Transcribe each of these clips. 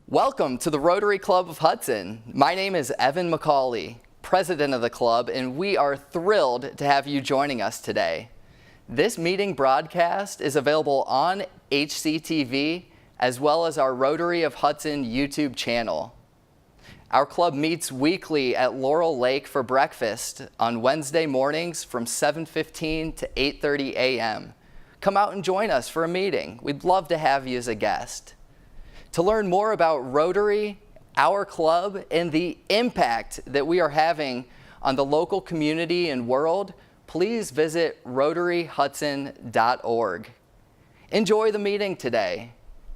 Welcome to the Rotary Club of Hudson. My name is Evan McCauley, president of the club, and we are thrilled to have you joining us today. This meeting broadcast is available on HCTV as well as our Rotary of Hudson YouTube channel. Our club meets weekly at Laurel Lake for breakfast on Wednesday mornings from 7:15 to 8:30 a.m. Come out and join us for a meeting. We'd love to have you as a guest. To learn more about Rotary, our club, and the impact that we are having on the local community and world, please visit rotaryhudson.org. Enjoy the meeting today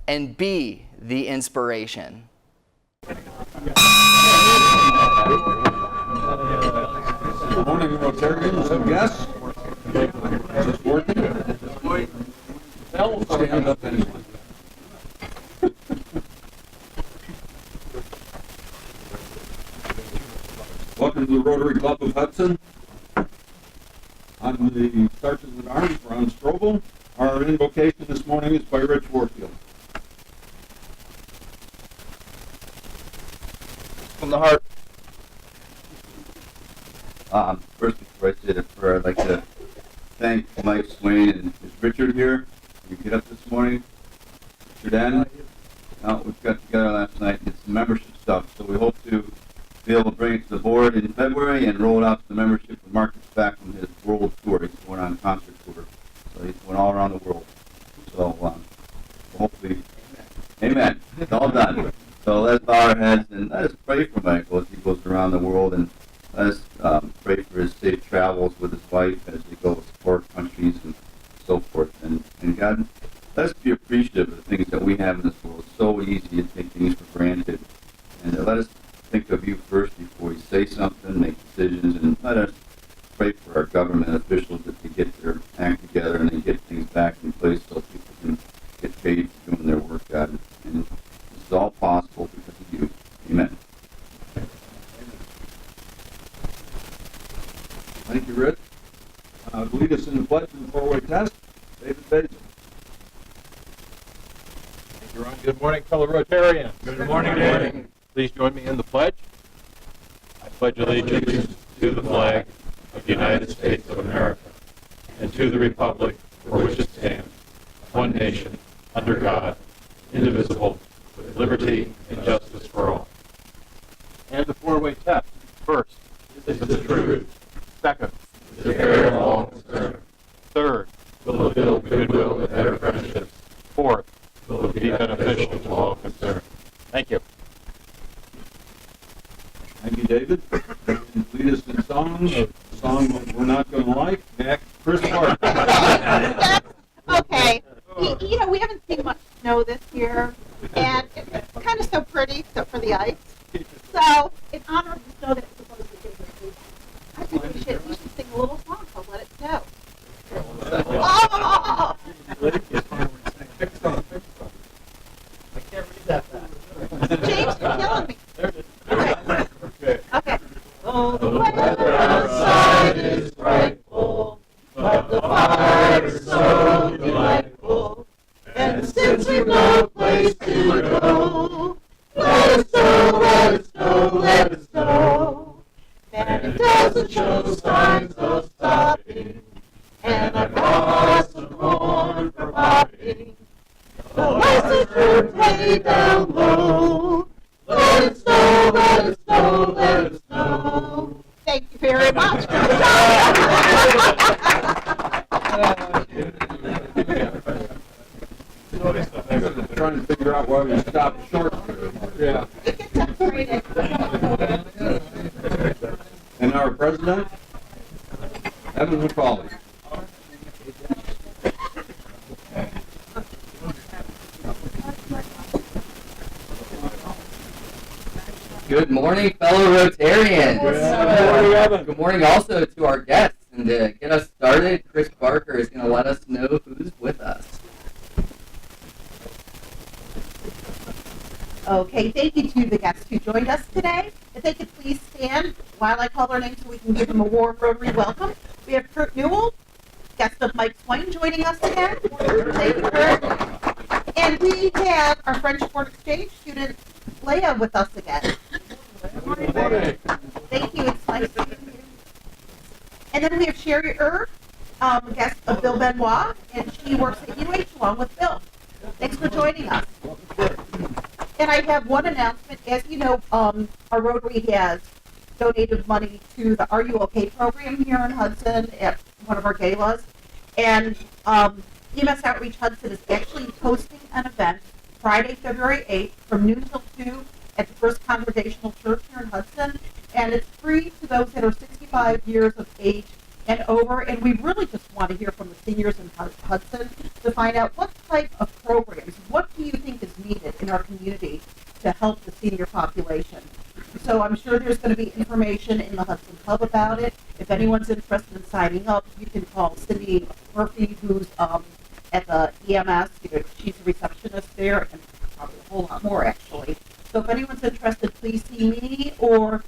and be the inspiration. Good morning, Rotarians and guests. Is this working? They'll stand up anyway. Welcome to the Rotary Club of Hudson. I'm the Sergeant at Arms, Ron Strobel. Our invocation this morning is by Rich Warfield. From the heart. First, before I say the prayer, I'd like to thank Mike Swain and is Richard here. You get up this morning, Richard N. We got together last night and did some membership stuff, so we hope to be able to bring it to the board in February and roll it out to the membership when Mark gets back from his world tour. He's going on a concert tour, so he's going all around the world. So hopefully, amen. It's all done. So let's bow our heads and let us pray for Michael as he goes around the world, and let us pray for his safe travels with his wife as they go to support countries and so forth. And God, let us be appreciative of the things that we have in this world. It's so easy to take things for granted. And let us think of you first before we say something, make decisions, and let us pray for our government officials that they get their act together and they get things back in place so people can get paid for doing their work, God. And this is all possible because of you. Amen. Thank you, Rich. Lead us in the pledge and the four-way test. David Basil. Thank you, Ron. Good morning, fellow Rotarians. Good morning, David. Please join me in the pledge. I pledge allegiance To the flag of the United States of America and to the republic for which it stands, one nation, under God, indivisible, with liberty and justice for all. and the four-way test. First, Is the truth, second, to bear all concern, third, will build goodwill and better friendships, fourth. will be beneficial to all concerned. Thank you. Thank you, David. And lead us in songs. A song that we're not going to like. Next, Chris Parker. Okay. You know, we haven't seen much snow this year, and it's kind of so pretty, except for the ice. So, in honor of the snow that it's supposed to be this week, I think we should sing a little song called Let It Snow. Oh! James, you're killing me. Okay. Oh, the weather outside is frightful, but the fire is so delightful. And since we've no place to go, let it snow, let it snow, let it snow. And it doesn't show signs of stopping, and I brought some corn for popping. The license are paid down low. Let it snow, let it snow, let it snow. Thank you very much. I'm trying to figure out why we stopped short. Yeah. It gets upgraded. And our president, Evan McCauley. Good morning, fellow Rotarians. Good morning, Evan. Good morning also to our guests. And to get us started, Chris Barker is going to let us know who's with us. Okay, thank you to the guests who joined us today. If they could please stand while I call their names so we can give them a warm Rotary welcome. We have Kurt Newell, guest of Mike Swain, joining us again. Thank you, Kurt. And we have our French Sport Exchange student Leah with us again. Thank you. It's nice to meet you. And then we have Sherry Erb, guest of Bill Benoit, and she works at UH along with Bill. Thanks for joining us. And I have one announcement. As you know, our Rotary has donated money to the Are You OK program here in Hudson at one of our galas. And EMS Outreach Hudson is actually hosting an event Friday, February 8th from noon till 2 at the First Congregational Church here in Hudson. And it's free to those that are 65 years of age and over. And we really just want to hear from the seniors in Hudson to find out what type of programs, what do you think is needed in our community to help the senior population. So I'm sure there's going to be information in the Hudson Hub about it. If anyone's interested in signing up, you can call Cindy Murphy, who's at the EMS. She's a receptionist there, and probably a whole lot more, actually. So if anyone's interested, please see me or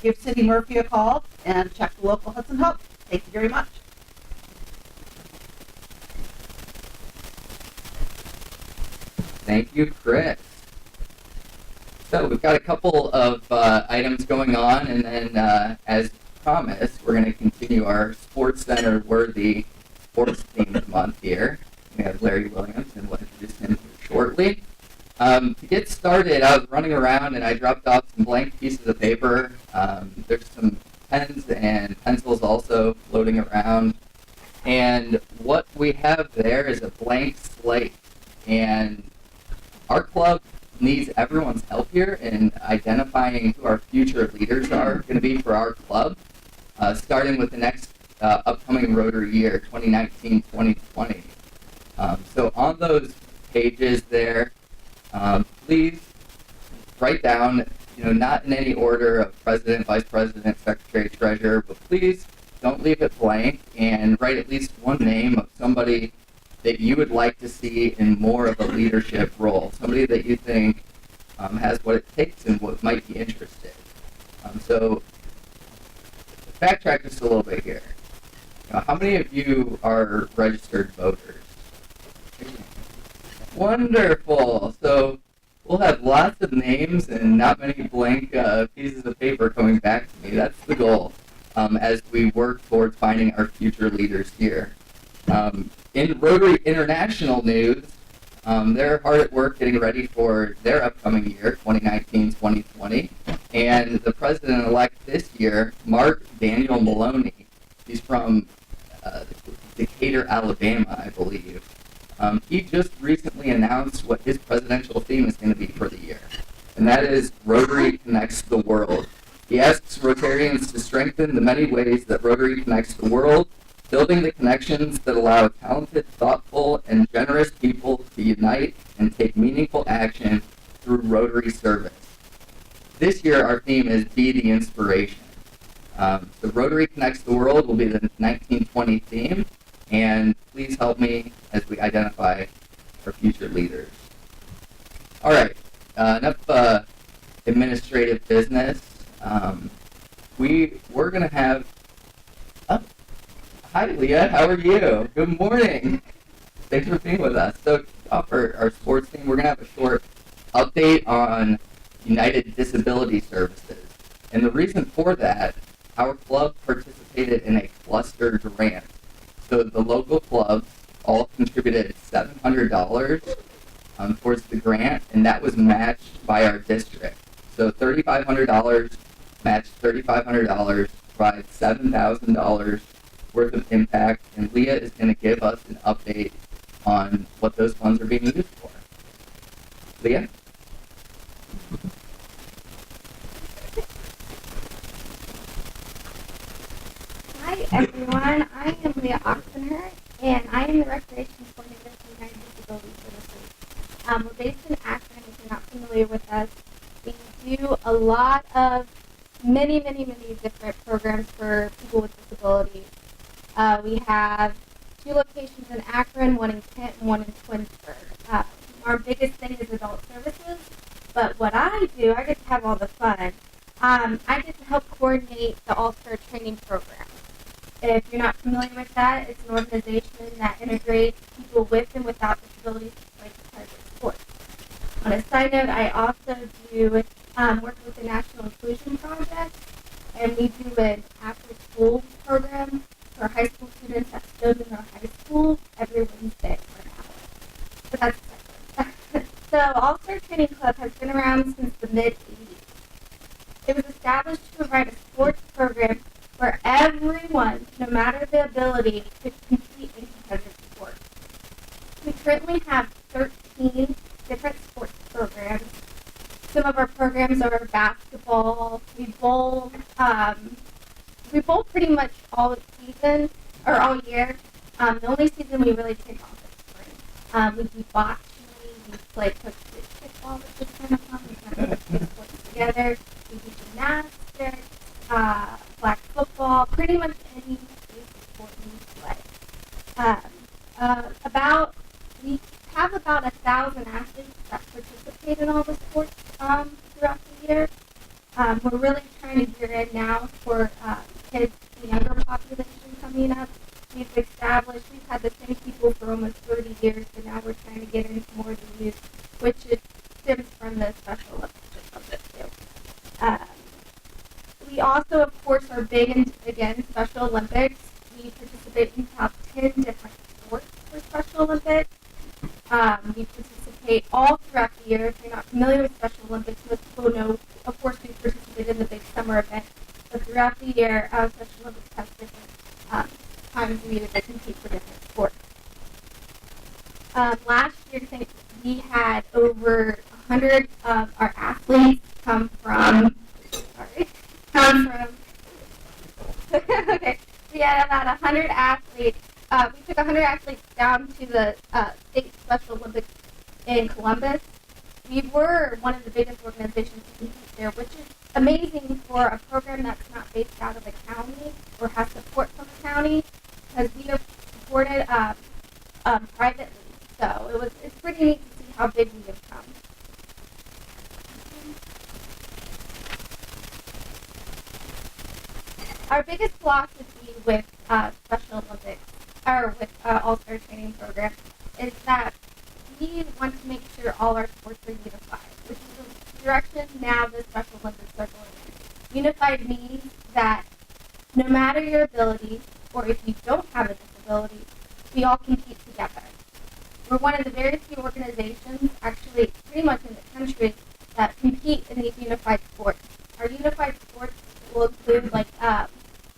give Cindy Murphy a call and check the local Hudson Hub. Thank you very much. Thank you, Chris. So we've got a couple of items going on, and then as promised, we're going to continue our Sports Center worthy sports themed month here. We have Larry Williams, and we'll introduce him shortly. To get started, I was running around and I dropped off some blank pieces of paper. There's some pens and pencils also floating around. And what we have there is a blank slate. And our club needs everyone's help here in identifying who our future leaders are going to be for our club, starting with the next upcoming Rotary year, 2019-2020. So on those pages there, please write down, not in any order of president, vice president, secretary, treasurer, but please don't leave it blank and write at least one name of somebody that you would like to see in more of a leadership role, somebody that you think has what it takes and what might be interested. So backtrack just a little bit here. How many of you are registered voters? Wonderful. So we'll have lots of names and not many blank pieces of paper coming back to me. That's the goal as we work towards finding our future leaders here. In Rotary International news, they're hard at work getting ready for their upcoming year, 2019-2020. And the president-elect this year, Mark Daniel Maloney, he's from Decatur, Alabama, I believe. He just recently announced what his presidential theme is going to be for the year, and that is Rotary Connects the World. He asks Rotarians to strengthen the many ways that Rotary connects the world, building the connections that allow talented, thoughtful, and generous people to unite and take meaningful action through Rotary service. This year, our theme is Be the Inspiration. The Rotary Connects the World will be the 1920 theme, and please help me as we identify our future leaders. All right, enough administrative business. We're going to have... Oh, hi, Leah. How are you? Good morning. Thanks for being with us. So, for our sports team, we're going to have a short update on United Disability Services. And the reason for that, our club participated in a cluster grant. So the local clubs all contributed $700 towards the grant, and that was matched by our district. So $3,500 matched $3,500, provides $7,000 worth of impact, and Leah is going to give us an update on what those funds are being used for. Leah? Hi everyone, I am Leah Oxenhurt, and I am the Recreation Coordinator for United Disability Services. We're based in Akron. If you're not familiar with us, we do a lot of many different programs for people with disabilities. We have 2 locations in Akron, one in Kent and one in Twinsburg. Our biggest thing is adult services, but what I do, I get to have all the fun. I get to help coordinate the All-Star Training Program. If you're not familiar with that, it's an organization that integrates people with and without disabilities to play competitive sports. On a side side note, I also do work with the National Inclusion Project, and we do an after-school program for high school students at Stoughton High School every Wednesday for an hour. But that's separate. So All-Star Training Club has been around since the mid-'80s. It was established to provide a sports program where everyone, no matter the ability, could compete in competitive sports. We currently have 13 different sports programs. Some of our programs are basketball. We bowl pretty much all season or all year. The only season we really take off is spring. We do bocce. We play kickball, which is kind of fun. We kind of put sports together. We do gymnastics, flag football, pretty much any basic sport we play. We have about 1,000 athletes that participate in all the sports throughout the year. We're really trying to gear in now for kids, the younger population coming up. We've had the same people for almost 30 years, but now we're trying to get into more of the youth, which stems from the Special Olympics of it too. We also, of course, are big in, again, Special Olympics. We participate in about 10 different sports for Special Olympics. We participate all throughout the year. If you're not familiar with Special Olympics, most people know, of course, we participate in the big summer event. But throughout the year, Special Olympics has different times we need to compete for different sports. Last year, I think we had over 100 of our athletes come from. Okay, we had about 100 athletes. We took 100 athletes down to the State Special Olympics in Columbus. We were one of the biggest organizations to compete there, which is amazing for a program that's not based out of the county or has support from the county, because we are supported privately. So it's pretty neat to see how big we have come. Our biggest philosophy with Special Olympics, or with All-Star Training Program, is that we want to make sure all our sports are unified, which is the direction now the Special Olympics are going in. Unified means that no matter your ability, or if you don't have a disability, we all compete together. We're one of the very few organizations, actually pretty much in the country, that compete in these unified sports. Our unified sports will include like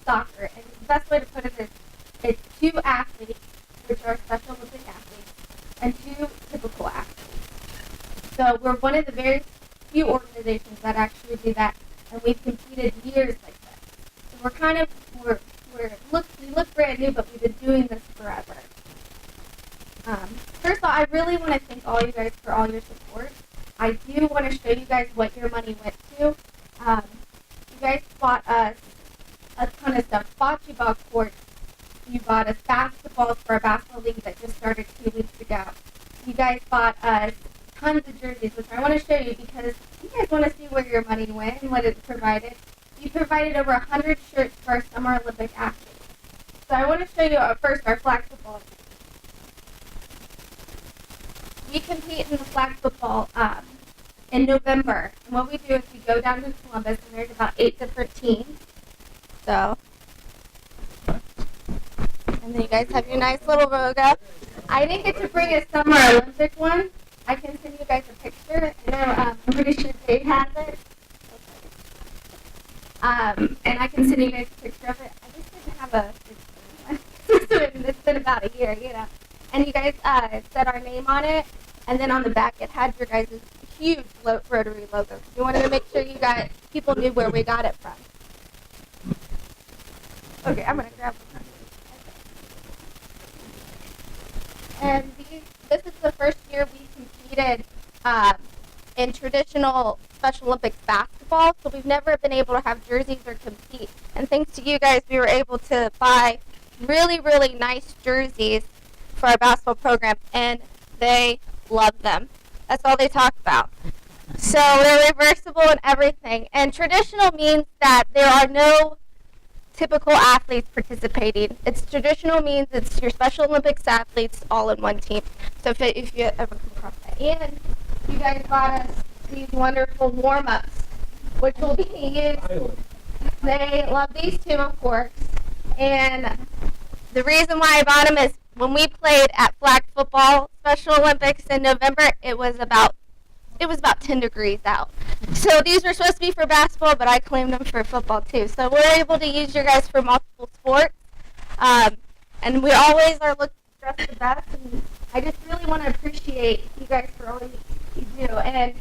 soccer, and the best way to put it is it's 2 athletes, which are Special Olympic athletes, and 2 typical athletes. So we're one of the very few organizations that actually do that, and we've competed years like this. So we look brand new, but we've been doing this forever. First of all, I really want to thank all you guys for all your support. I do want to show you guys what your money went to. You guys bought us a ton of stuff. Bocce ball courts. You bought us basketballs for our basketball league that just started 2 weeks ago. You guys bought us tons of jerseys, which I want to show you because you guys want to see where your money went and what it provided. You provided over 100 shirts for our Summer Olympic athletes. So I want to show you first our flag football. We compete in the flag football in November. And what we do is we go down to Columbus, and there's about 8 different teams. So, and then you guys have your nice little logo. I didn't get to bring a Summer Olympic one. I can send you guys a picture. I know, I'm pretty sure Dave has it. And I can send you guys a picture of it. I just didn't have a picture one. It's been about a year, you know. And you guys said our name on it. And then on the back, it had your guys' huge Rotary logo. We wanted to make sure people knew where we got it from. Okay, I'm going to grab one. And this is the first year we competed in traditional Special Olympics basketball, so we've never been able to have jerseys or compete. And thanks to you guys, we were able to buy really, really nice jerseys for our basketball program, and they love them. That's all they talk about. So they're reversible and everything. And traditional means that there are no typical athletes participating. It's traditional means it's your Special Olympics athletes all in one team. So if you ever come across that. And you guys got us these wonderful warm-ups, which will be used. They love these two, of course. And the reason why I bought them is when we played at flag football Special Olympics in November, it was about 10 degrees out. So these were supposed to be for basketball, but I claimed them for football too. So we're able to use your guys for multiple sports. And we always are looking to dress the best. And I just really want to appreciate you guys for all you do. And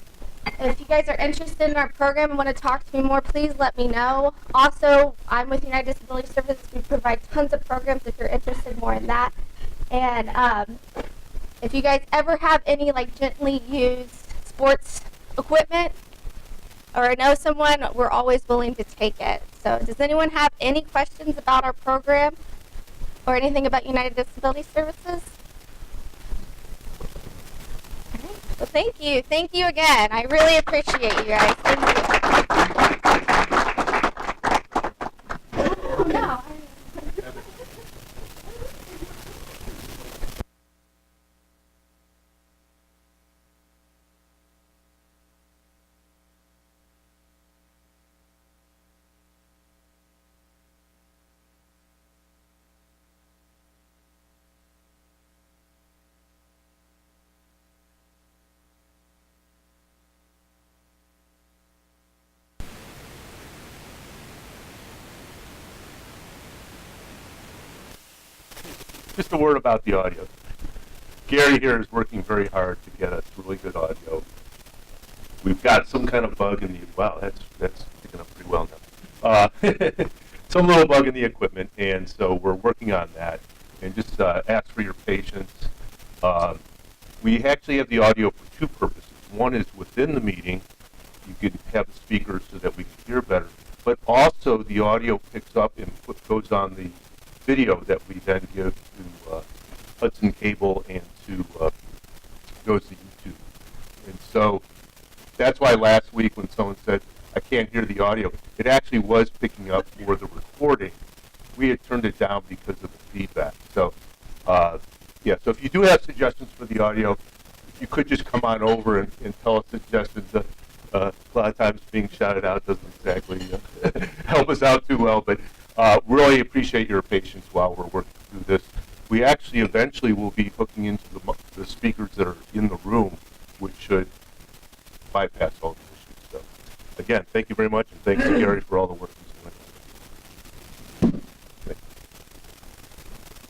if you guys are interested in our program and want to talk to me more, please let me know. Also, I'm with United Disability Services. We provide tons of programs if you're interested more in that. And if you guys ever have any like gently used sports equipment or know someone, we're always willing to take it. So does anyone have any questions about our program or anything about United Disability Services? All right. Well, thank you. Thank you again. I really appreciate you guys. Thank you. Oh, no. Just a word about the audio. Gary here is working very hard to get us really good audio. We've got some kind of bug in the, wow, that's picking up pretty well now. Some little bug in the equipment, and so we're working on that. And just ask for your patience. We actually have the audio for two purposes. One is within the meeting, you can have the speakers so that we can hear better. But also the audio picks up and goes on the video that we then give to Hudson Cable and to goes to YouTube. And so that's why last week when someone said, I can't hear the audio, it actually was picking up for the recording. We had turned it down because of the feedback. So, yeah, so if you do have suggestions for the audio, if you could just come on over and tell us suggestions. A lot of times being shouted out doesn't exactly help us out too well, but really appreciate your patience while we're working through this. We actually eventually will be hooking into the speakers that are in the room, which should bypass all the issues. So, again, thank you very much, and thanks to Gary for all the work he's doing. Okay.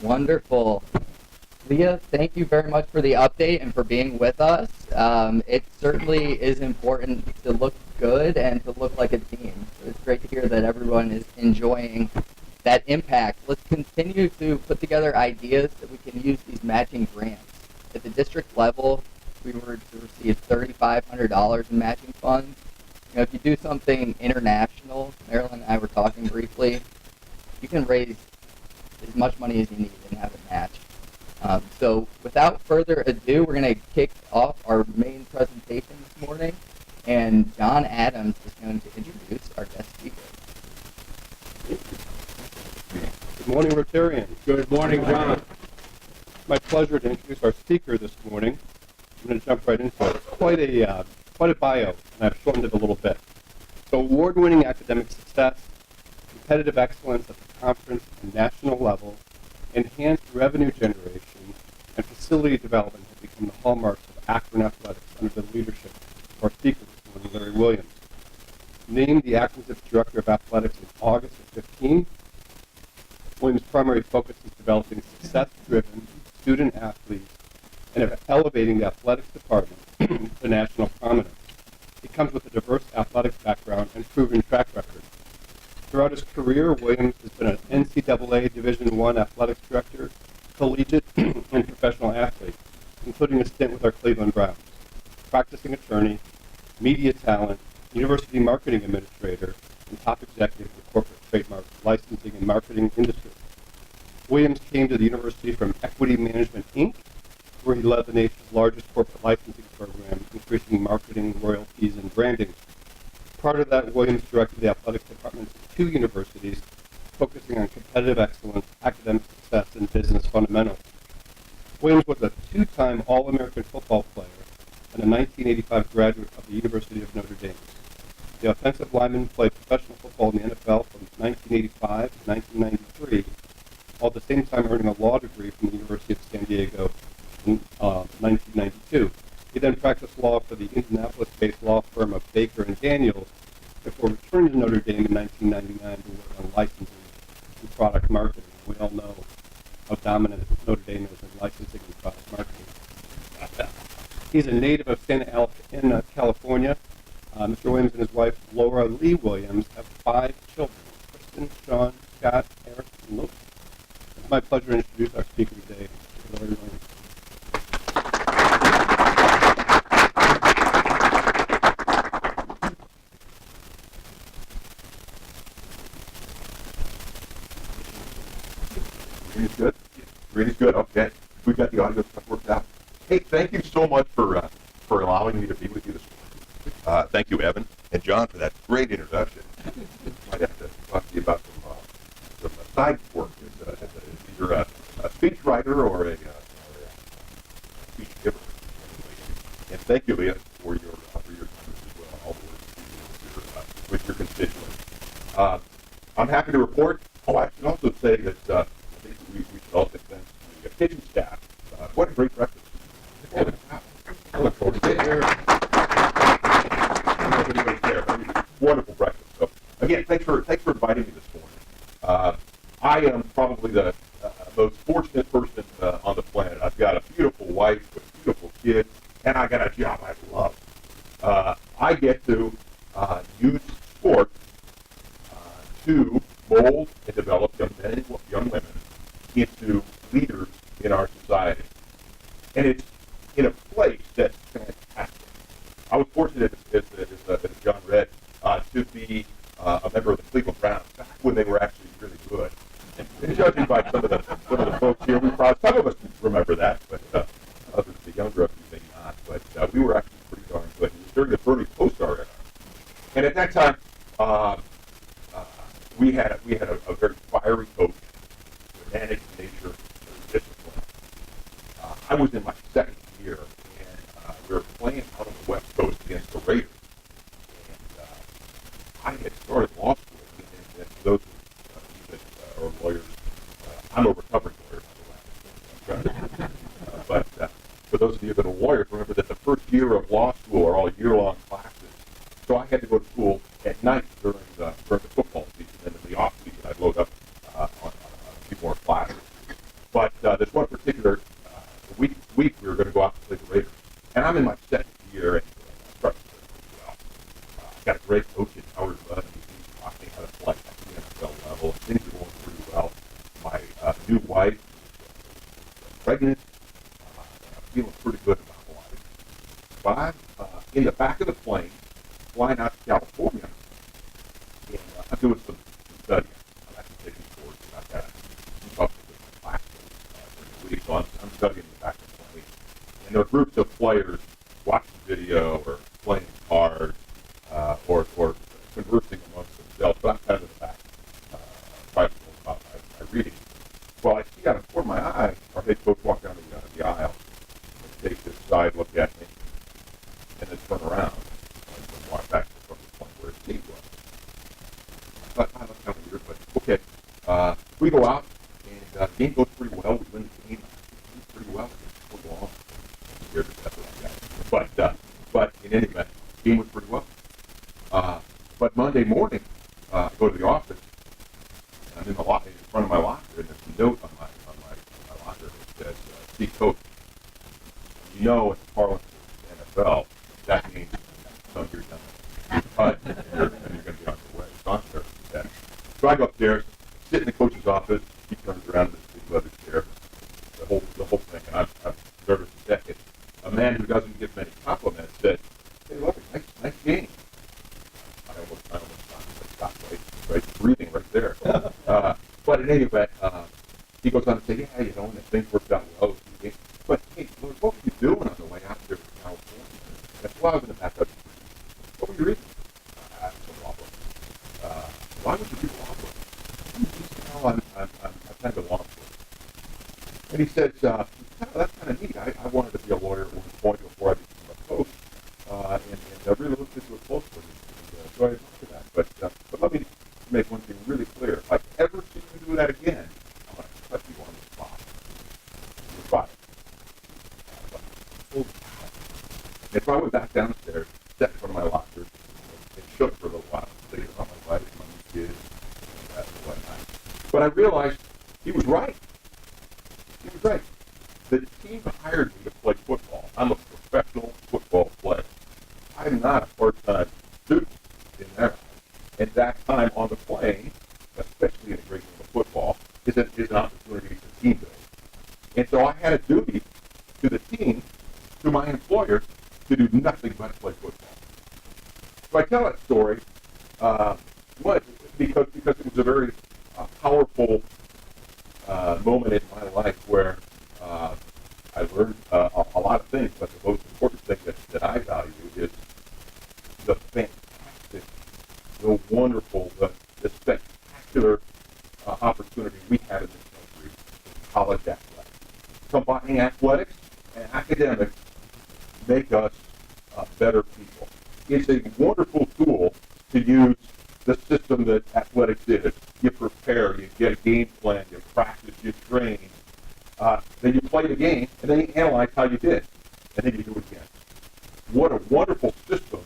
Wonderful. Leah, thank you very much for the update and for being with us. It certainly is important to look good and to look like a team. It's great to hear that everyone is enjoying that impact. Let's continue to put together ideas that we can use these matching grants. At the district level, we were to receive $3,500 in matching funds. You know, if you do something international, Marilyn and I were talking briefly, you can raise as much money as you need and have it matched. So without further ado, we're going to kick off our main presentation this morning, and John Adams is going to introduce our guest speaker. Good morning, Rotarians. Good morning, John. It's my pleasure to introduce our speaker this morning. I'm going to jump right into it. It's quite a bio, and I've shortened it a little bit. So award-winning academic success, competitive excellence at the conference and national level, enhanced revenue generation, and facility development have become the hallmarks of Akron athletics under the leadership of our speaker this morning, Larry Williams. Named the Akron Zips Director of Athletics in August of 2015, Williams' primary focus is developing success-driven student athletes and of elevating the athletics department to national prominence. He comes with a diverse athletics background and proven track record. Throughout his career, Williams has been an NCAA Division I athletics director, collegiate, and professional athlete, including a stint with our Cleveland Browns, practicing attorney, media talent, university marketing administrator, and top executive of the corporate trademark licensing and marketing industry. Williams came to the university from Equity Management, Inc., where he led the nation's largest corporate licensing program, increasing marketing, royalties, and branding. Prior to that, Williams directed the athletics department at 2 universities, focusing on competitive excellence, academic success, and business fundamentals. Williams was a 2-time All-American football player, and a 1985 graduate of the University of Notre Dame. The offensive lineman played professional football in the NFL from 1985 to 1993, while at the same time earning a law degree from the University of San Diego in 1992. He then practiced law for the Indianapolis-based law firm of Baker and Daniels before returning to Notre Dame in 1999 to work on licensing and product marketing. We all know how dominant Notre Dame is in licensing and product marketing. He's a native of Santa Ana, California. Mr. Williams and his wife, Laura Lee Williams, have 5 children: Kristen, Sean, Scott, Eric, and Luke. It's my pleasure to introduce our speaker today, Mr. Larry Williams. Reading's good? Reading's good, okay. We've got the audio stuff worked out. Hey, thank you so much for allowing me to be with you this morning. Thank you, Evan and John, for that great introduction. Might have to talk to you about some side work. As either a speech writer or a speech giver. And thank you, Leah, for your time as well, all the work with your constituents. I'm happy to report. Oh, I should also say that I think we should also thank the kitchen staff. What a great breakfast. Holy cow. I look forward to it here. Wonderful breakfast. So, again, thanks for inviting me this morning. I am probably the most fortunate person on the planet. I've got a beautiful wife with beautiful kids, and I got a job I love. I get to use sport to mold and develop young men and young women into leaders in our society. And it's in a place that's fantastic. I was fortunate, as John read, to be a member of the Cleveland Browns back when they were actually really good. And judging by some of the folks here, some of us remember that, but others, the younger of you may not. But we were actually pretty darn good. It was during the Bernie Kosar era. And at that time, we had a very fiery coach, romantic in nature, very disciplined. I was in my second year, and we were playing out on the West Coast against the Raiders. And I had started law school, and those that are lawyers, I'm a recovering lawyer, by the way. But for those of you that are lawyers, remember that the first year of law school are all year-long classes. So I had to go to school at night during the football season, and in the off season I'd load up on a few more classes. But this one particular week we were going to go out and play the Raiders, and I'm in my second year, and I started to play pretty well. I got a great coach in Howard Budd, and he's taught me how to play at the NFL level, and things are going pretty well. My new wife is pregnant, and I'm feeling pretty good about life. But I'm in the back of the plane, flying out to California, and I'm doing some studying. I'm actually taking a course, and I've got to keep up with my classes during the week, so I'm studying in the back of the plane. And there are groups of players watching video or playing cards or conversing amongst themselves, but I'm kind of in the back, trying to know about my reading. Well, I see out of the corner of my eye, our head coach walk down the aisle and take this side look at me, and then turn around and walk back to the point where his seat was. I thought, that's kind of weird, but okay. We go out, and the game goes pretty well. We win the game pretty well. We're long. I'm scared to death of that. But in any event, the game was pretty well. But Monday morning, I go to the office, and I'm in front of my locker, and there's a note on my locker that says, "See coach." You know, in the parlance of the NFL, that means some you're done. But you're going to be on your way. So I'm there for that. So I go upstairs, sit in the coach's office. He turns around to the leather chair. The whole thing, and I'm nervous a second. A man who doesn't give many compliments said, "Hey, look, nice game." I almost stopped right breathing right there. But in any event, he goes on to say, "Yeah, you know, and things worked out well." But hey, what were you doing on the way out there to California? That's why I was in the back of the street. What were you reading? Some law book. Why would you read law book? He said, "Oh, I'm kind of a law book." And he says, "That's kind of neat. I wanted to be a lawyer at one point before I became a coach. But I realized he was right. He was right. The team hired me to play football. I'm a professional football player. I'm not a part-time student in there. And that time on the plane, especially in a great game of football, is an opportunity for team building. And so I had a duty to the team, to my employer, to do nothing but play football. So I tell that story because it was a very powerful moment in my life where I learned a lot of things, but the most important thing that I value is the fantastic, the wonderful, the spectacular opportunity we have in this country, college athletics. Combining athletics and academics make us better people. It's a wonderful tool to use the system that athletics is. You prepare, you get a game plan, you practice, you train, then you play the game, and then you analyze how you did, and then you do it again. What a wonderful system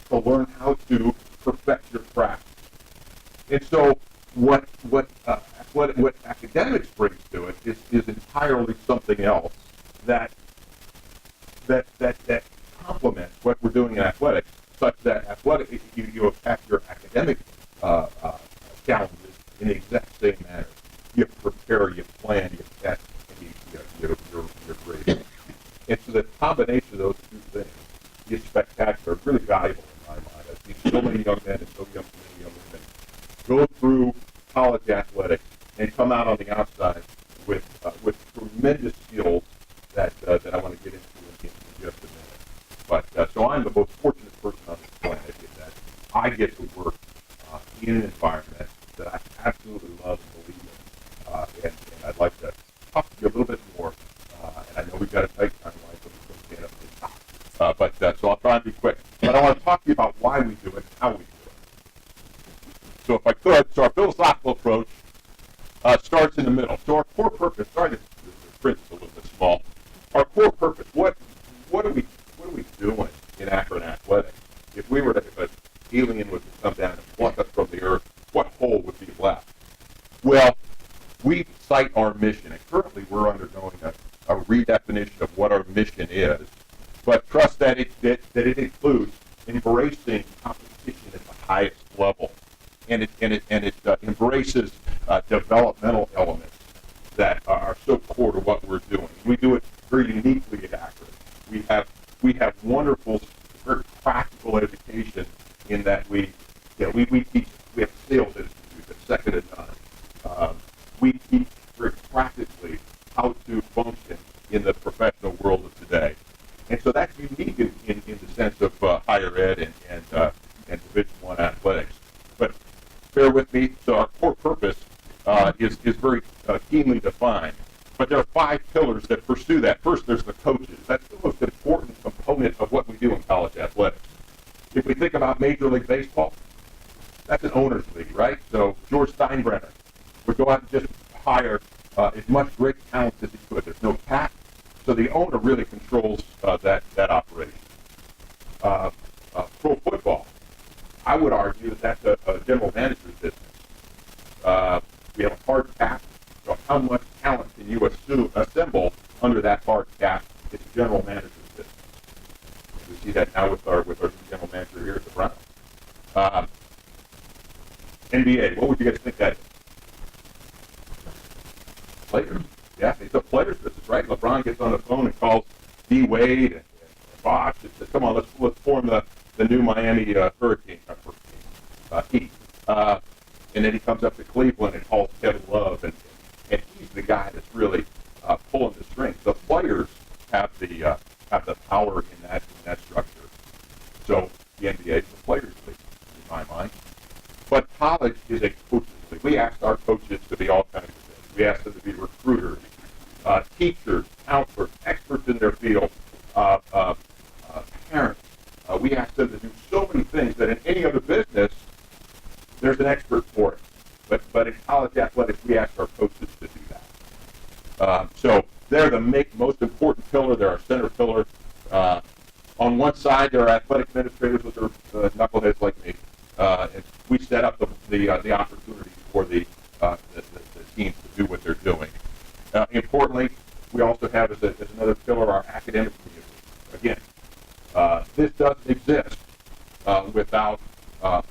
to learn how to perfect your craft. And so what academics brings to it is entirely something else that complements what we're doing in athletics, such that you attack your academic challenges in the exact same manner. You prepare, you plan, you test, and you're great. And so the combination of those two things is spectacular, really valuable in my mind. I've seen so many young men and so many young women go through college athletics and come out on the outside with tremendous skills that I want to get into in just a minute. But so I'm the most fortunate person on this planet in that I get to work in an environment that I absolutely love and believe in. And I'd like to talk to you a little bit more. And I know we've got a tight timeline, so we're going to stand up to the top. So I'll try and be quick. But I want to talk to you about why we do it and how we do it. So if I could, our philosophical approach starts in the middle. So our core purpose, sorry the print's a little bit small. Our core purpose, what are we doing in Akron athletics? If an alien was to come down and pluck us from the earth, what hole would be left? Well, we cite our mission, and currently we're undergoing a redefinition of what our mission is. But trust that it includes embracing competition at the highest level, and it embraces developmental elements that are so core to what we're doing. We do it very uniquely at Akron. We have wonderful, very practical education in that we teach. We have a sales institute that's second to none. We teach very practically how to function in the professional world of today, and so that's unique in the sense of higher ed and Division I athletics. But bear with me. So our core purpose is very keenly defined. But there are 5 pillars that pursue that. First, there's the coaches. That's the most important component of what we do in college athletics. If we think about Major League Baseball, that's an owner's league, right? So George Steinbrenner would go out and just hire as much great talent as he could. There's no cap, so the owner really controls that operation. Pro football, I would argue that that's a general manager's business. We have a hard cap, so how much talent can you assemble under that hard cap? It's a general manager's business. We see that now with our general manager here at the Browns. NBA, what would you guys think that is? Players. Yeah, it's a player's business, right? LeBron gets on the phone and calls D. Wade and Bosh and says, come on, let's form the new Miami Heat. And then he comes up to Cleveland and calls Kevin Love, and he's the guy that's really pulling the strings. The players have the power in that structure. So the NBA is the players' league, in my mind. But college is a coaches league. We asked our coaches to be all kinds of things. We asked them to be recruiters, teachers, counselors, experts in their field, parents. We asked them to do so many things that in any other business, there's an expert for it. But in college athletics, we ask our coaches to do that. So they're the most important pillar. They're our center pillar. On one side, there are athletic administrators with their knuckleheads like me. And we set up the opportunities for the without a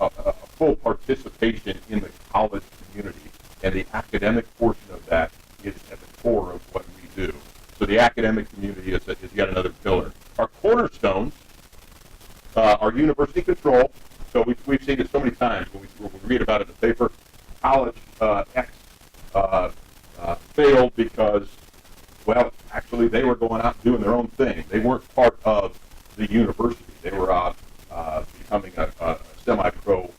full participation in the college community. And the academic portion of that is at the core of what we do. So the academic community is yet another pillar. Our cornerstones are university control. So we've seen it so many times when we read about it in the paper. College X failed because, well, actually they were going out and doing their own thing. They weren't part of the university. They were becoming a semi-pro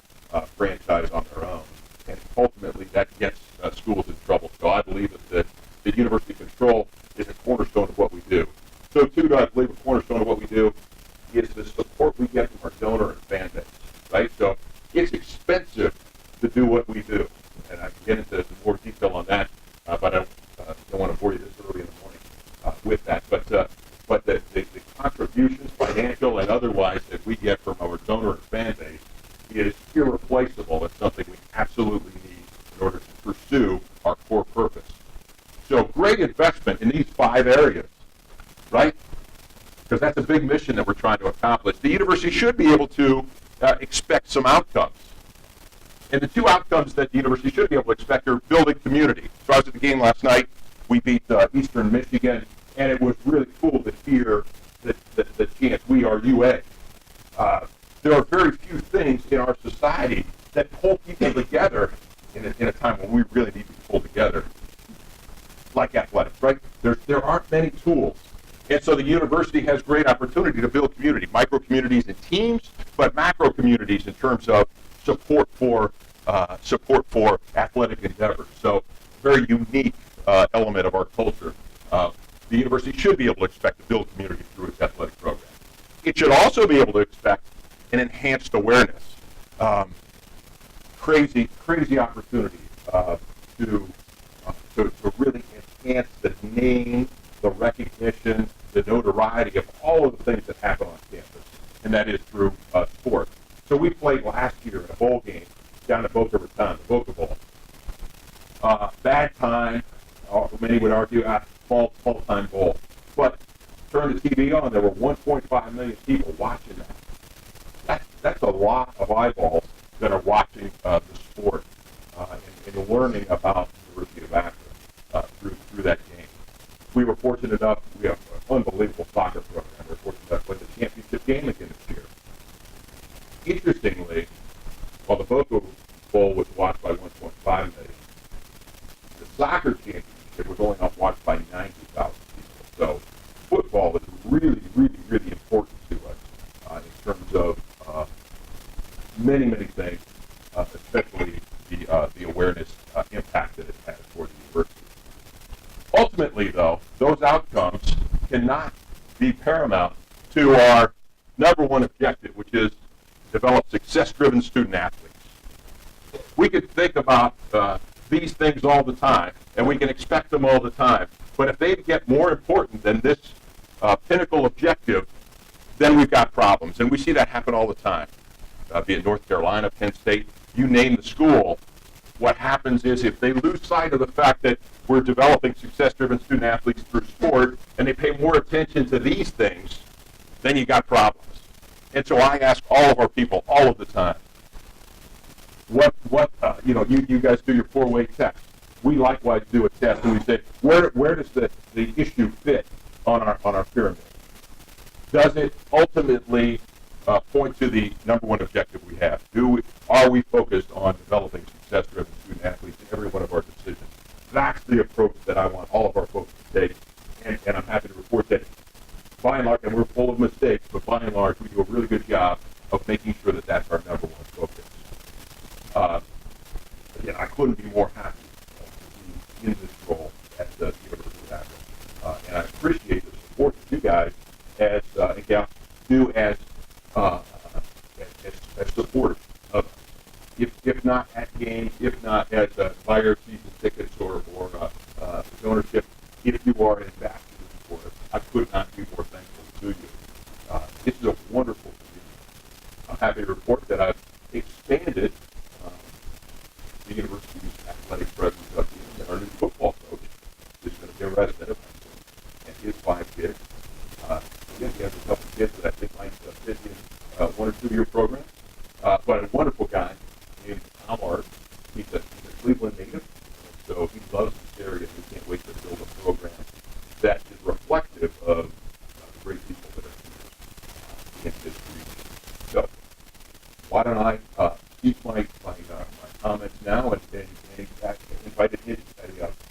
franchise on their own. And ultimately that gets schools in trouble. So I believe that the university control is a cornerstone of what we do. So too, I believe a cornerstone of what we do is the support we get from our donor and fan base, right? So it's expensive to do what we do. And I can get into some more detail on that, but I don't want to bore you this early in the morning with that. But the contributions, financial and otherwise, that we get from our donor and fan base is irreplaceable. It's something we absolutely need in order to pursue our core purpose. So great investment in these 5 areas, right? Because that's a big mission that we're trying to accomplish. The university should be able to expect some outcomes. And the 2 outcomes that the university should be able to expect are building community. So I was at the game last night. We beat Eastern Michigan, and it was really cool to hear the chant, "We are UA." There are very few things in our society that pull people together in a time when we really need to be pulled together, like athletics, right? There aren't many tools. And so the university has great opportunity to build community, micro communities and teams, but macro communities in terms of support for athletic endeavors. So very unique element of our culture. The university should be able to expect to build community through its athletic program. It should also be able to expect an enhanced awareness. Crazy opportunity to really enhance the name, the recognition, the notoriety of all of the things that happen on campus, and that is through sport. So we played last year in a bowl game down at Boca Raton, the Boca Bowl. Bad time, many would argue, small-time bowl. But turn the TV on, there were 1.5 million people watching that. That's a lot of eyeballs that are watching the sport and learning about the University of Akron through that game. We were fortunate enough, we have an unbelievable soccer program. We're fortunate enough to play the championship game again this year. Interestingly, while the Boca Bowl was watched by 1.5 million, the soccer championship was only watched by 90,000 people. So football is really, really, really important to us in terms of many things, especially the awareness impact that it has for the university. Ultimately, though, those outcomes cannot be paramount to our number one objective, which is develop success-driven student athletes. We could think about these things all the time, and we can expect them all the time. But if they get more important than this pinnacle objective, then we've got problems. And we see that happen all the time, be it North Carolina, Penn State, you name the school. What happens is if they lose sight of the fact that we're developing success-driven student athletes through sport, and they pay more attention to these things, then you got problems. And so I ask all of our people all of the time, you guys do your 4-way test. We likewise do a test, and we say, where does the issue fit on our pyramid? Does it ultimately point to the number one objective we have? Are we focused on developing success-driven student athletes in every one of our decisions? That's the approach that I want all of our folks to take, and I'm happy to report that by and large, and we're full of mistakes, but by and large, we do a really good job of making sure that that's our number one focus. Again, I couldn't be more happy to be in this role at the University of Akron, and I appreciate the support that you guys and gals do as supporters of us. If not at games, if not as buyer season tickets or ownership, if you are an ambassador for us, I could not be more thankful to you. This is a wonderful community. I'm happy to report that I've expanded the university's athletic presence up to our new football coach is going to be a resident of Akron, and his 5 kids. Again, he has a couple kids that I think might fit in 1 or 2 year programs. But a wonderful guy named Tom Art. He's a Cleveland native, and so he loves this area. We can't wait to build a program that is reflective of the great people that are here in this region. So why don't I keep my comments now and invite any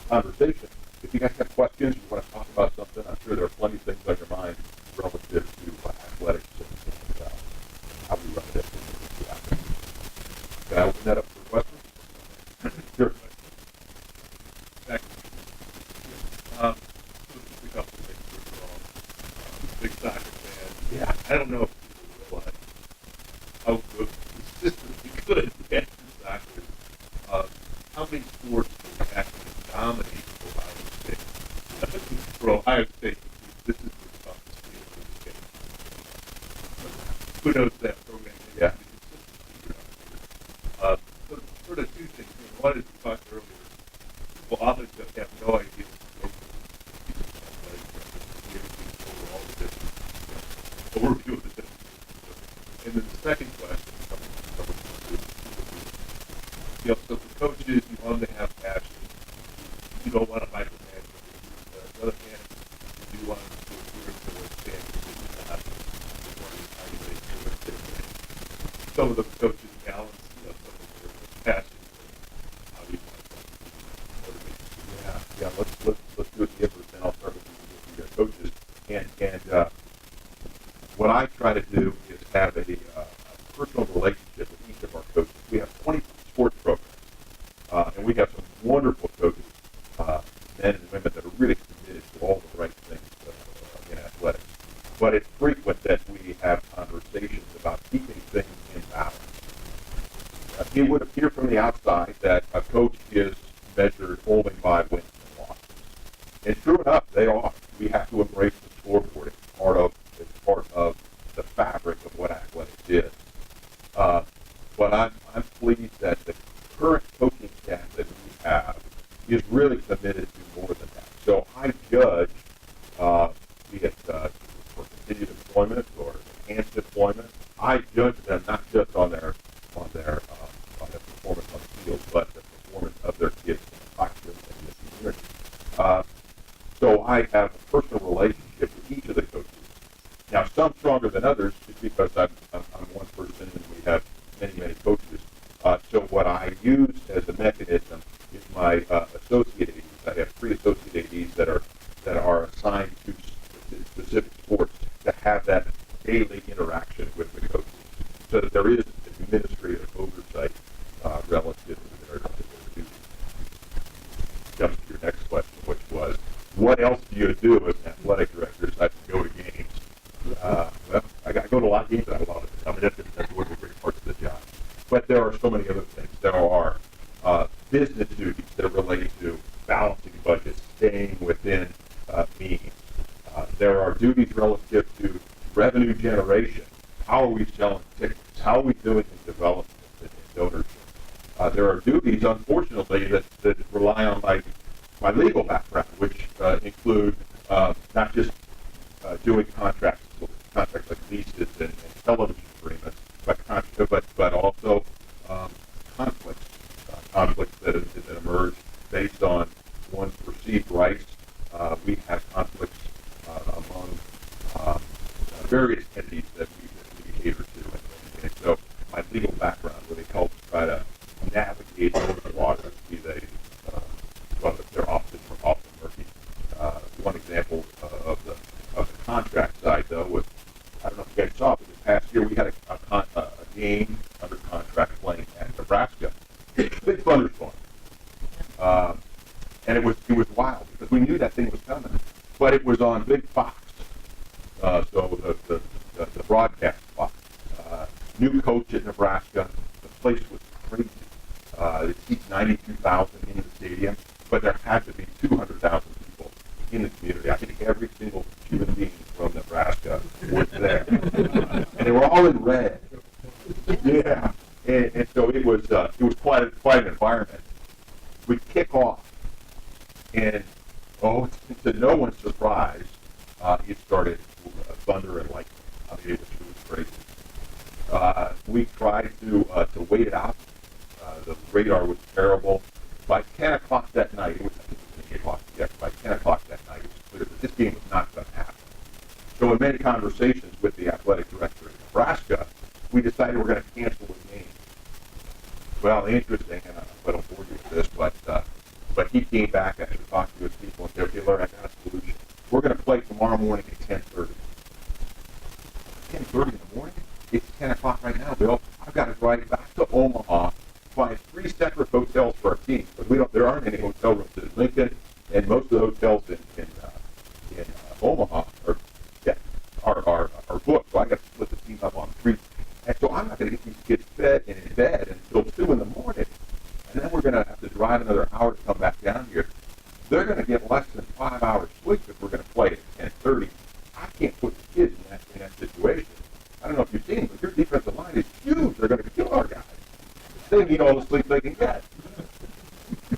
conversation. If you guys have questions, you want to talk about something, I'm sure there are plenty of things on your mind relative to athletics and how we run this. Can I open that up for questions? Sure. Just a couple of things. First of all, big soccer fan. Yeah. I don't know if people realize how good, consistently good the soccer is. How many sports can actually dominate Ohio State? For Ohio State, this is the toughest field in the game. Who knows that program? Yeah. So sort of two things. One is we talked earlier. Well, often just have no idea what the overview of the different. And then the second question comes so for coaches, you want them to have passion. You don't want to micromanage. On the other hand, you do want them to adhere to the standards that you have. Some of the coaches balance, some of their passion. How do you want to motivate? Yeah. Let's do it together. Then I'll start with the coaches. And what I try to do is have a personal relationship with each of our coaches. We have 20 sports programs, and we have some wonderful coaches, men and women that are really committed to all the right things in athletics. But it's frequent that we have conversations about keeping things in balance. It would appear from the outside that a coach is measured only by wins and losses. And true enough, they are. We have to embrace the scoreboard. It's part of the fabric of what athletics is. But I'm pleased that the current coaching staff that we have is really committed to more than that. So I judge, be it for continued employment or enhanced employment, I judge them not just on their performance on the field, but the performance of their kids in the classroom and in the community. So I have a personal relationship with each of the coaches. Now, some stronger than others, just because I'm one person and we have many coaches. So what I use as a mechanism is my associate ADs. I have 3 associate ADs that are assigned to specific sports to have that daily interaction with the coaches, so that there is administrative oversight relative to their duties. Jump to your next question, which was, what else do you do as an athletic director besides go to games? Well, I go to a lot of games. I love it. I mean, that's one of the great parts of the job. But there are so many other things. There are business duties that are related to balancing budgets, staying within means. There are duties relative to revenue generation. How are we selling tickets? How are we doing in development and donorship? There are duties, unfortunately, that rely on my legal background, which include not just doing contracts like leases and television agreements, but also conflicts that emerge based on one's perceived rights. We have conflicts among various entities that we cater to, and so my legal background really helps try to navigate those waters. Be they well, they're often murky. One example of the contract side, though, was, I don't know if you guys saw, but this past year we had a game under contract playing at Nebraska. Big thunderstorm. And it was wild because we knew that thing was coming, but it was on Big Fox. So the broadcast Fox. New coach at Nebraska. The place was crazy. It seats 92,000 in the stadium, but there had to be 200,000 people in the community. I think every single human being from Nebraska was there, and they were all in red. Yeah, and so it was quite an environment. We kick off, and to no one's surprise, it started thunder and lightning. I mean, it was crazy. We tried to wait it out. The radar was terrible. By 10 o'clock that night, I think it was 8 o'clock, yes, by 10 o'clock that night, it was clear that this game was not going to happen. So in many conversations with the athletic director in Nebraska, we decided we're going to cancel the game. Well, interesting, and I don't bore you with this, but he came back after talking to his people and said, okay, Larry, I got a solution. We're going to play tomorrow morning at 10:30. 10:30 in the morning? It's 10 o'clock right now, Bill. I've got to drive back to Omaha, find 3 separate hotels for our team, because there aren't any hotel rooms in Lincoln, and most of the hotels in Omaha are booked, so I got to split the team up on 3. And so I'm not going to get these kids fed and in bed until 2 in the morning. And then we're going to have to drive another hour to come back down here. They're going to get less than 5 hours sleep if we're going to play at 10:30. I can't put the kids in that situation. I don't know if you've seen, but your defensive line is huge. They're going to kill our guys. They need all the sleep they can get.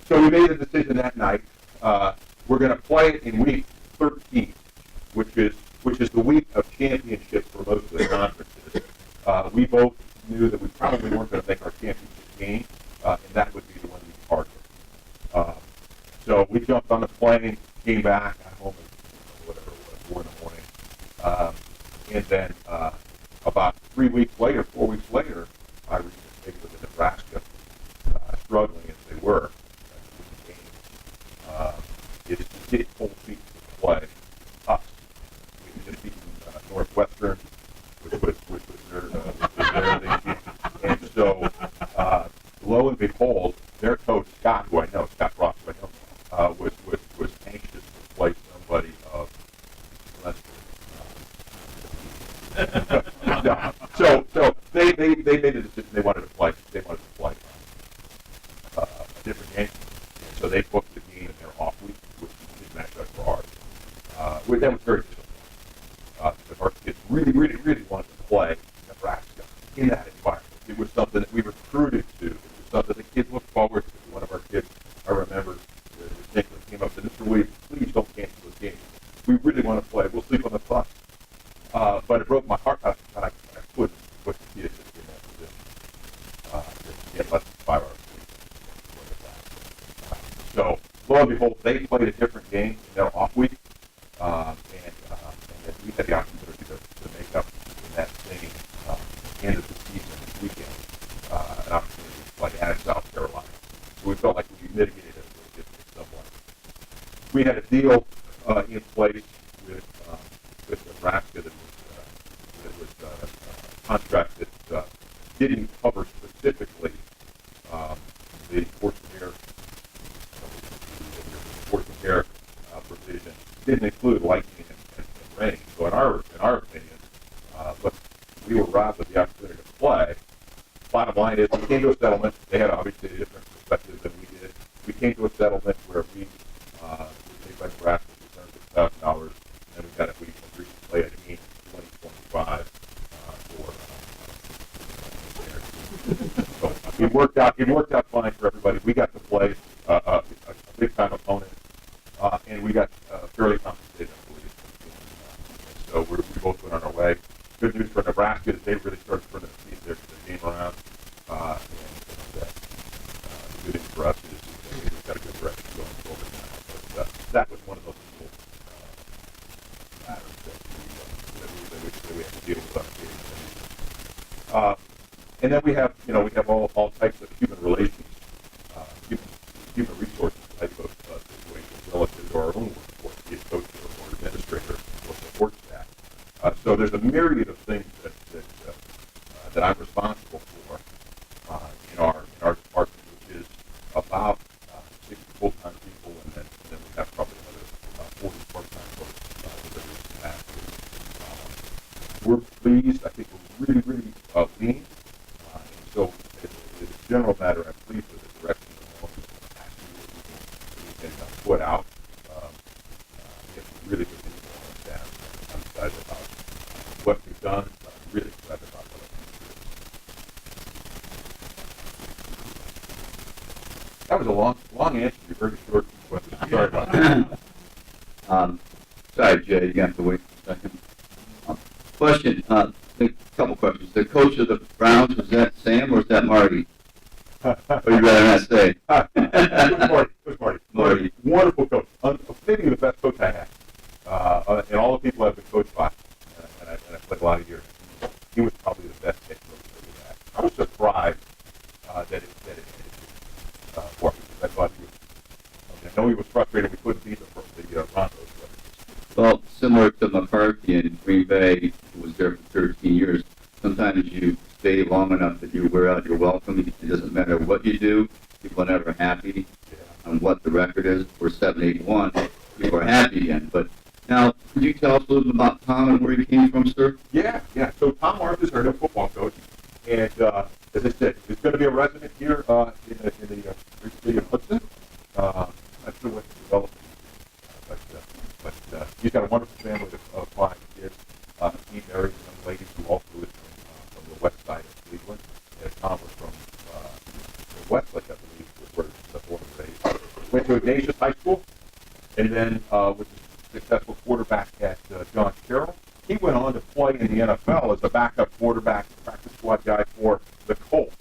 So we made a decision that night. We're going to play it in week 13, which is the week of championships for most of the conferences. We both knew that we probably weren't going to make our championship game, and that would be the one we targeted. So we jumped on the plane, came back, got home at whatever it was, 4 in the morning, and then about 4 weeks later, I reached a state with Nebraska, struggling as they were. It is to get full feet to play us. We had just beaten Northwestern, which was their thing. And so, lo and behold, their coach Scott, who I know, Scott Ross, who I know, was anxious to play somebody of less than. No. So they made a decision. They wanted to play a different game. And so they booked the game in their off week, which did match up for ours. That was very disappointing. Because our kids really, really, really wanted to play Nebraska in that environment. It was something that we recruited to. It was something the kids looked forward to. One of our kids, I remember, distinctly came up and said, Mr. Williams, please don't cancel this game. We really want to play. We'll sleep on the bus. But it broke my heart. I couldn't put the kids in that position. To get less than 5 hours sleep. So, lo and behold, they played a different game in their off week. And then we had the opportunity to make up in that same end of the season this weekend, an opportunity to play at South Carolina. So we felt like we mitigated it a little bit in some way. We had a deal in place with Nebraska that was a contract that didn't cover specifically the force of care provision. Didn't include lightning and rain. So in our opinion, look, we were robbed of the opportunity to play. Bottom line is, we came to a settlement. They had obviously a different perspective than we did. We came to a settlement where we paid by Nebraska $600,000, and we got we agreed to play a game in 2025 So it worked out fine for everybody. We got to play a big time opponent, and we got fairly compensated, I believe. So we both went on our way. Good news for Nebraska is they really started turning their game around. The good news for us is we've got a good direction going forward now. But that was one of those little matters that we have to deal with on occasion. And then we have all types of human relations, human resources type of situations relative to our own workforce, be it coach or administrator or support staff. So there's a myriad of things that I'm responsible for in our department, which is about 60 full-time people, and then we have probably another 40 part-time folks that are in capacity. We're pleased. I think we're really, really lean. And so, as a general matter, I'm pleased with the direction we can put out. We have some really good people on the staff. I'm excited about what we've done. I'm really excited about what I've done. That was a long answer to a very short question. Sorry about that. Sorry, Jay, you have to wait a second. Question, the Couple questions. The coach of the Browns, was that Sam or is that Marty? Or you'd rather not say? It was Marty. Marty. Wonderful coach. Maybe the best coach I had. And all the people I've been coached by, and I played a lot of years. He was probably the best head coach that we had. I was surprised that it ended for me. I thought he was. I know he was frustrated we couldn't beat the Broncos. Well, similar to McCarthy in Green Bay, who was there for 13 years, sometimes you stay long enough that you wear out your welcome. It doesn't matter what you do. People are never happy on what the record is. We're 7-8-1. People are happy again. But now, could you tell us a little bit about Tom and where he came from, sir? Yeah. So Tom Marth is our new football coach, and as I said, he's going to be a resident here in the great city of Hudson. Not sure what the development is, but he's got a wonderful family of 5 kids. He married a young lady who also is from the west side of Cleveland. Tom was from Westlake, I believe, where the born and raised. Went to Ignatius High School, and then was a successful quarterback at John Carroll. He went on to play in the NFL as a backup quarterback, practice squad guy for the Colts.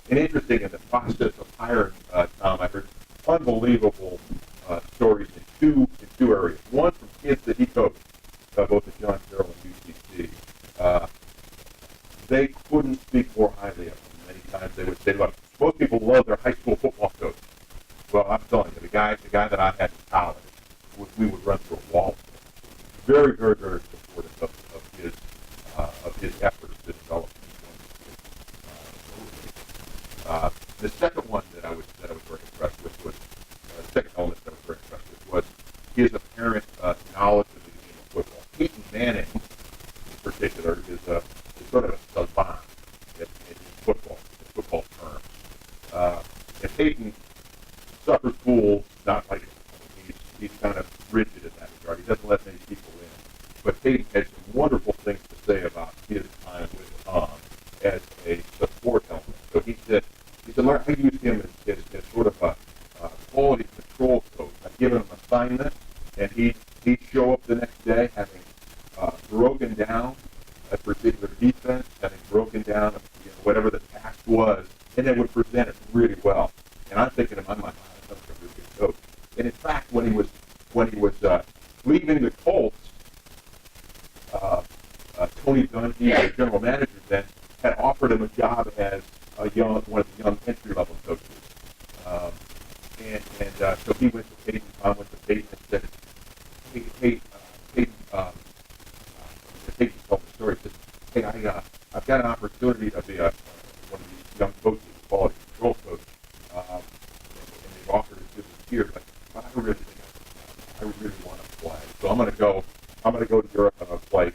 And interesting, in the process of hiring Tom, I heard unbelievable stories in two areas. One from kids that he coached, both at John Carroll and UCC. They couldn't speak more highly of him. Many times they would say, look, most people love their high school football coach. Well, I'm telling you, the guy that I had in college, we would run through a wall. Very, very, very supportive of his efforts to develop the second one that I was very impressed with was the second element that I was very impressed with was his apparent knowledge of the game of football. Peyton Manning, in particular, is sort of a savant in football terms. And Peyton suffers fools, not like he's kind of rigid in that regard. He doesn't let many people in. But Peyton had some wonderful things to say about his time with Tom as a support element. So he said, I used him as sort of a quality control coach. I'd given him an assignment, and he'd show up the next day having broken down a particular defense, having broken down whatever the task was, and then would present it really well. And I'm thinking in my mind, that's a really good coach. And in fact, when he was leaving the Colts, Tony Dungy, the general manager then, had offered him a job as one of the young entry-level coaches. So he went to Peyton, Tom went to Peyton and said, Peyton told the story, he said, hey, I've got an opportunity to be one of these young coaches, quality control coach, and they've offered it to me here, but I really want to play. So I'm going to go to Europe and I'll play in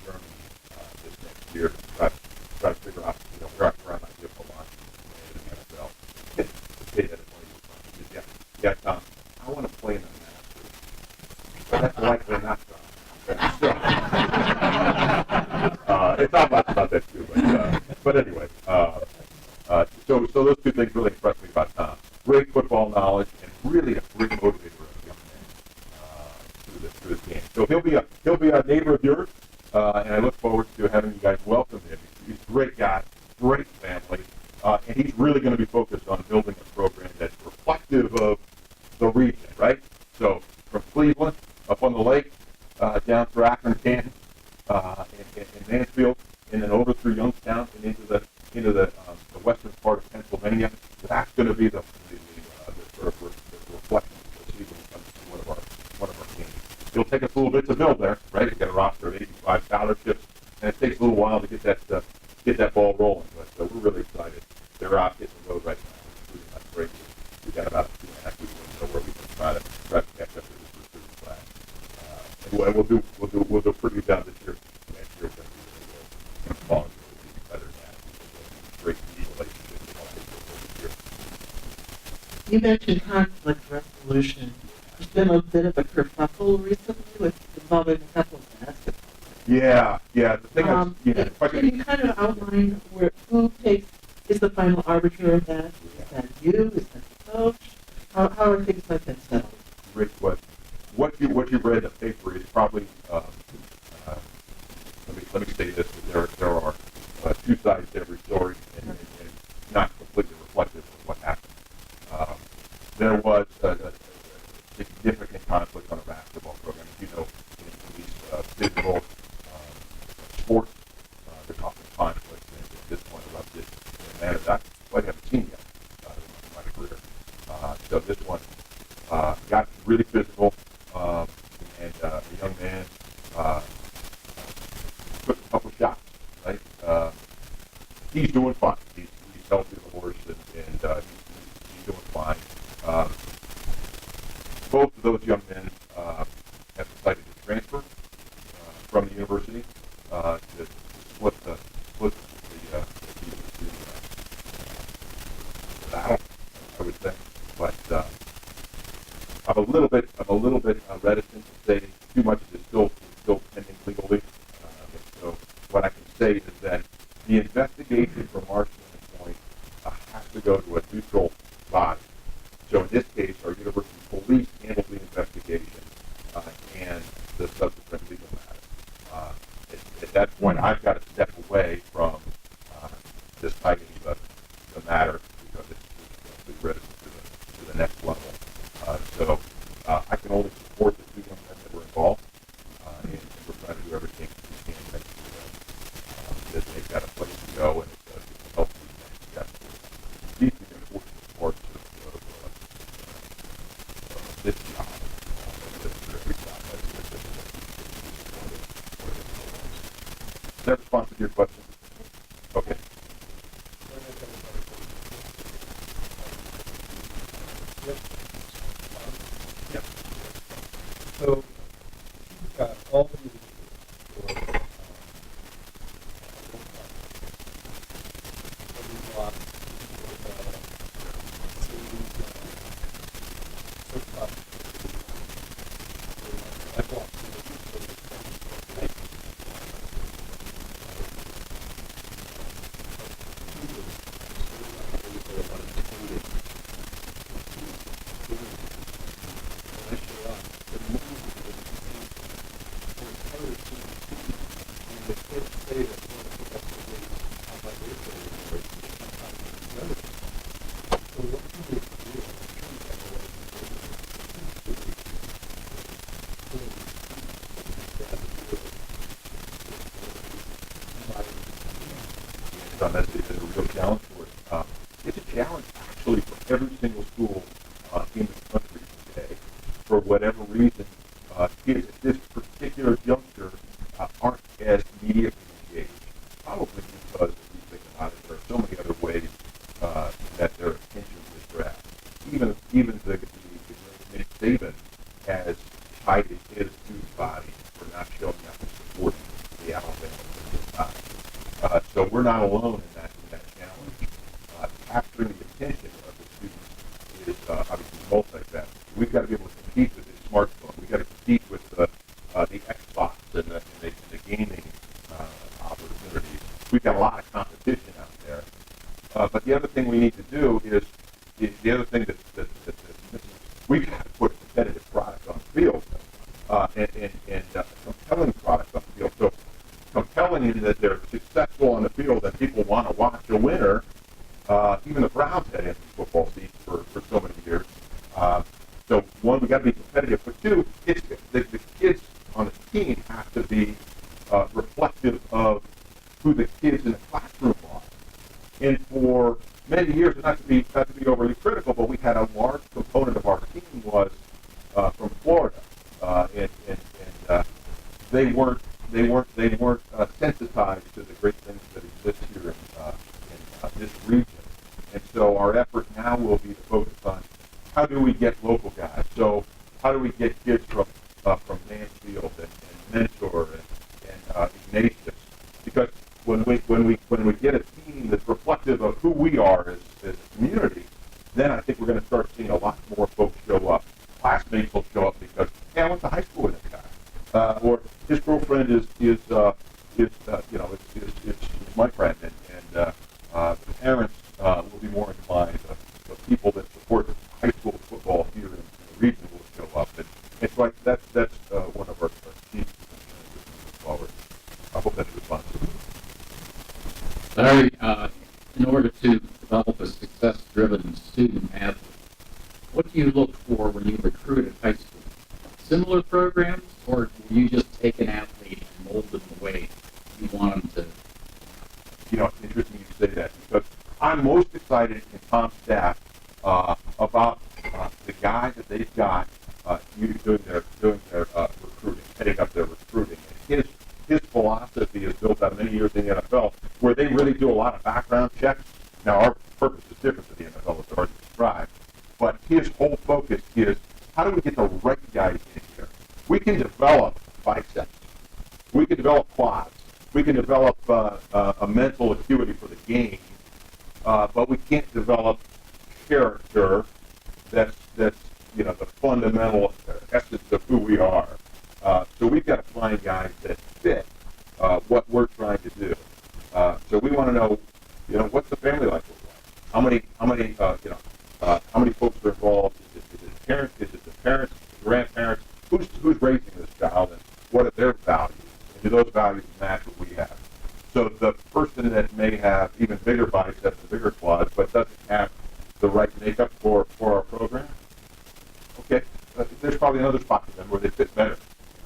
Germany this next year to try to figure out where I might be able to launch in the NFL. Say that at one of your times. Yeah, Tom, I want to play in the Masters. But that's likely not Tom. It's not much about that too, but anyway. So those two things really impressed me about Tom. Great football knowledge and really a great motivator of young men through this game. So he'll be a neighbor of yours, and I look forward to having you guys welcome him. He's a great guy, great family, and he's really going to be focused on building a program that's reflective of the region, right? So from Cleveland up on the lake, down through Akron, Canton, and Mansfield, and then over through Youngstown and into the western part of Pennsylvania. That's going to be the sort of the reflection of the season comes to one of our teams. It'll take us a little bit to build there, right? We've got a roster of 85 scholarships, and it takes a little while to get that ball rolling. But we're really excited. They're out hitting the road right now. That's great. We've got about 2.5 weeks where we can try to catch up to this recruiting class. And we'll do pretty good job this year. Next year, it's going to be really good. Fall will be better than that. Great relationship with all this year. You mentioned conflict resolution. There's been a bit of a kerfuffle recently involving a couple of basketball. Yeah. The thing can you kind of outline who is the final arbiter of that? Is that you? Is that the coach? How are things like that settled? Great question. What you read in the paper is probably let me say this: there are that I quite haven't seen yet in my career. So this one got really physical, and a young man took a couple shots. Right, he's doing fine. He's healthy, the horse, and he's doing fine. Both of those young men have decided to transfer from the university to split the battle, I would say. But I'm a little bit reticent to say too much is still pending legally. So what I can say is that the investigation from our standpoint has to go to a neutral body. So in this case, our university police handled the investigation and the subsequent legal matter. At that point, I've got to step away from deciding the matter because it's ready to the next level. So I can only support the two young men that were involved, and we're trying to do everything we can to make sure that they've got a place to go and it's help these things get these are the important parts of this job. Does that respond to your question? Okay. Yep. So you've got all the That's a real challenge for us. It's a challenge actually for every single school in the country today. For whatever reason, kids at this particular juncture aren't as immediately engaged. Probably because, if you think about it, there are so many other ways that their attention is grabbed. Even the great Nick Saban has cited his student body for not showing up and supporting the Alabama time. So we're not alone in that challenge. Capturing the attention of the students is obviously multifaceted. We've got to be able to compete with the smartphone. We've got to compete with the Xbox and the gaming opportunities. We've got a lot of competition out there. But the other thing we need to do is the other thing that's missing. We've got to put competitive products on the field and compelling products on the field. So compelling in that they're successful on the field and people want to watch a winner. Even the Browns had empty football seats for so many years. So one, we got to be competitive, but two, it's the kids on the team have to be reflective of who the kids in the classroom are. And for many years, not to be overly critical, but we had a large component of our team was from Florida, and they weren't sensitized to the great things that exist here in this region. And so our effort now will be to focus on how do we get local guys. So how do we get kids from Mansfield and Mentor and Ignatius? Because when we get a team that's reflective of who we are as a community, then I think we're going to start seeing a lot more folks show up. Classmates will show up because, hey, I went to high school with this guy, or his girlfriend is my friend, and the parents will be more inclined. The people that support high school football here in the region will show up, and it's like that's one of our key concerns moving forward. I hope that's responsive. Larry, in order to develop a success-driven student athlete, what do you look for when you recruit at high school? Similar programs, or do you just take an athlete and mold them the way you want them to? You know, it's interesting you say that because I'm most excited in Tom's staff about the guy that they've got doing their recruiting, heading up their recruiting. And his philosophy is built on many years in the NFL, where they really do a lot of background checks. Now, our purpose is different than the NFL, as already described. But his whole focus is, how do we get the right guys in here? We can develop biceps. We can develop quads. We can develop a mental acuity for the game, but we can't develop character that's you know, the fundamental essence of who we are. So we've got to find guys that fit what we're trying to do. So we want to know, you know, what's the family life look like? How many how many folks are involved? Is it parents? Is it the parents, grandparents? Who's raising this child, and what are their values? And do those values match what we have? So the person that may have even bigger biceps and bigger quads, but doesn't have the right makeup for our program, okay, there's probably another spot for them where they fit better.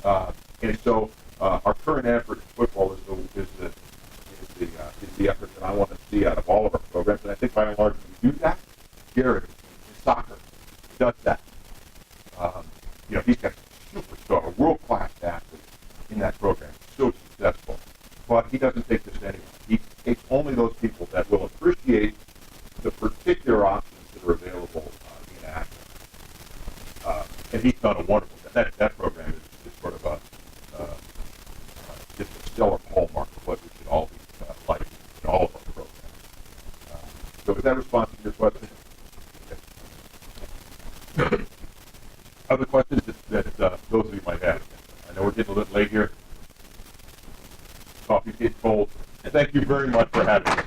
And so our current effort in football is the effort that I want to see out of all of our programs. And I think by and large we do that. Jared in soccer does that. You know, he's got a superstar, world-class athlete in that program, so successful. But he doesn't take this anywhere. He takes only those people that will appreciate the particular options that are available in action. And he's done a wonderful job. That program is sort of just a stellar hallmark of what we should all be like in all of our programs. So is that responsive to your question? Okay. Other questions that those of you might have? I know we're getting a little late here. Coffee's getting cold. Thank you very much for having me.